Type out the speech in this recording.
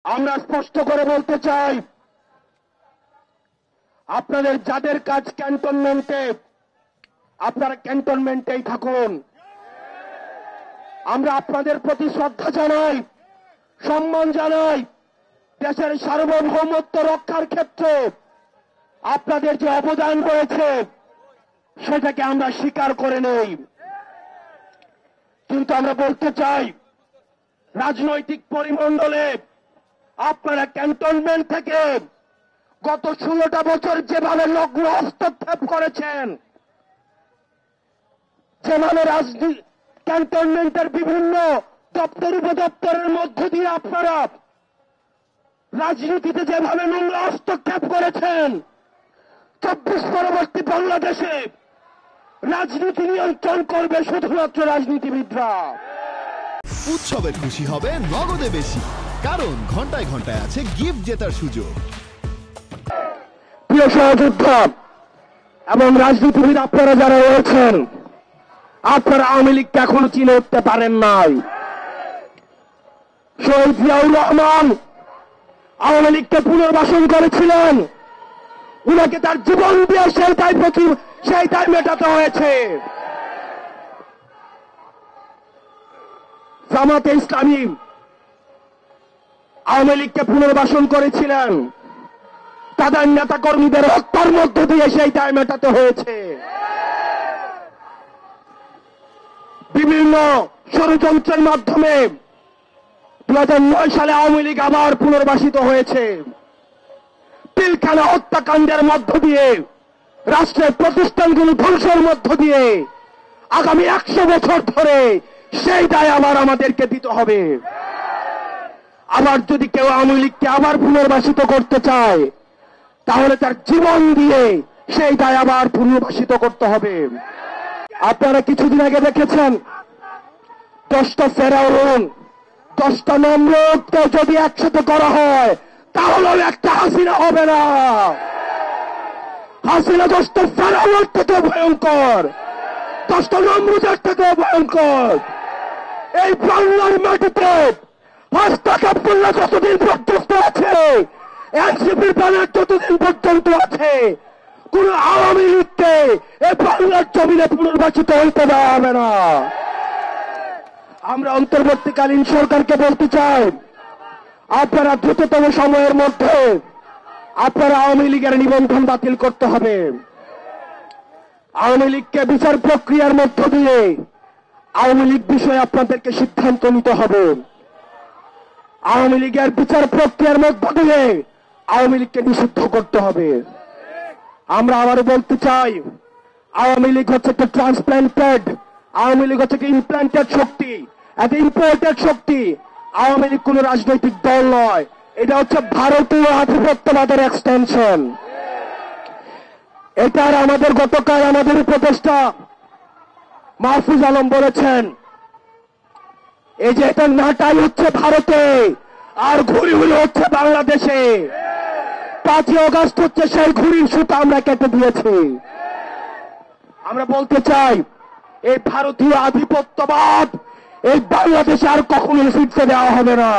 আমরা স্পষ্ট করে বলতে চাই, আপনাদের যাদের কাজ ক্যান্টনমেন্টে, আপনারা ক্যান্টনমেন্টেই থাকুন। আমরা আপনাদের প্রতি শ্রদ্ধা জানাই, সম্মান জানাই। দেশের সার্বভৌমত্ব রক্ষার ক্ষেত্রে আপনাদের যে অবদান রয়েছে সেটাকে আমরা স্বীকার করে নেই। কিন্তু আমরা বলতে চাই, রাজনৈতিক পরিমণ্ডলে আপনারা ক্যান্টনমেন্ট থেকে গত 16টা বছর যেভাবে নগ্ন হস্তক্ষেপ করেছেন, যেভাবে ক্যান্টনমেন্টের বিভিন্ন দপ্তর উপদপ্তরের মধ্য দিয়ে আপনারা রাজনীতিতে যেভাবে নোংরা হস্তক্ষেপ করেছেন, 24 পরবর্তী বাংলাদেশে রাজনীতি নিয়ন্ত্রণ করবে শুধুমাত্র রাজনীতিবিদরা। উৎসবে খুশি হবে নগদে বেশি, কারণ ঘন্টায় ঘন্টায় আছে গিফট জেতার সুযোগ। প্রিয় সহযোদ্ধা এবং রাজনীতিবিদ আপনারা যারা রয়েছেন, আপনারা আওয়ামী লীগকে এখনো চিনে উঠতে পারেন নাই। শহীদ জিয়াউর রহমান আওয়ামী লীগকে পুনর্বাসন করেছিলেন, উনাকে তার জীবন দিয়ে সেইটাই মেটাতে হয়েছে। জামাতে ইসলামী আওয়ামী লীগকে পুনর্বাসন করেছিলেন, তাদের নেতা কর্মীদের হত্যার মধ্য দিয়ে সেইটাই মেটাতে হয়েছে। বিভিন্ন ষড়যন্ত্রের মাধ্যমে 2009 সালে আওয়ামী লীগ আবার পুনর্বাসিত হয়েছে। পিলখানা হত্যাকাণ্ডের মধ্য দিয়ে, রাষ্ট্রের প্রতিষ্ঠানগুলো ধ্বংসের মধ্য দিয়ে আগামী 100 বছর ধরে সেই দায় আবার আমাদেরকে দিতে হবে। আবার যদি কেউ আওয়ামী লীগকে আবার পুনর্বাসিত করতে চায়, তাহলে তার জীবন দিয়ে সেই দায় আবার পুনর্বাসিত করতে হবে। আপনারা কিছুদিন আগে দেখেছেন, 10টা ফেরাউন, 10টা নমরুদকে যদি একসাথে করা হয় তাহলে একটা হাসিনা হবে না। হাসিনা 10টা ফেরাউনের থেকে ভয়ঙ্কর, 10টা নমরুদের থেকে ভয়ঙ্কর। এই বাংলার মাটিতে হস্তক্ষেপগুলো যতদিন পর্যন্ত আছে, এনসিপির ব্যানার যতদিন পর্যন্ত আছে, কোন আওয়ামী লীগকে এই বাংলার জমিনে পুনর্বাসিত হইতে দেওয়া হবে না। আমরা অন্তর্বর্তীকালীন সরকারকে বলতে চাই, আপনারা দ্রুততম সময়ের মধ্যে আপনারা আওয়ামী লীগের নিবন্ধন বাতিল করতে হবে। আওয়ামী লীগকে বিচার প্রক্রিয়ার মধ্য দিয়ে আওয়ামী লীগ বিষয়ে আপনাদেরকে সিদ্ধান্ত নিতে হবে। আওয়ামী লীগের বিচার প্রক্রিয়ার মধ্য দিয়ে আওয়ামী লীগকে নিষিদ্ধ করতে হবে। আমরা আবারও বলতে চাই, আওয়ামী লীগ হচ্ছে একটা ট্রান্সপ্ল্যান্টেড, আওয়ামী লীগ হচ্ছে একটা ইমপ্ল্যান্টেড শক্তি, একটা ইম্পোর্টেড শক্তি। আওয়ামী লীগ কোন রাজনৈতিক দল নয়, এটা হচ্ছে ভারতীয় আধিপত্যবাদের এক্সটেনশন। এটার আমাদের গতকাল আমাদের উপদেষ্টা মাহফুজ আলম বলেছেন, এই যে এটা নাটাই হচ্ছে ভারতে আর ঘুড়ি হচ্ছে বাংলাদেশে। 5ই আগস্ট হচ্ছে সেই ঘুড়ির সুতা আমরা কেটে দিয়েছি। আমরা বলতে চাই, এই ভারতীয় আধিপত্যবাদ এই বাংলাদেশে আর কখনো ফিরতে দেওয়া হবে না।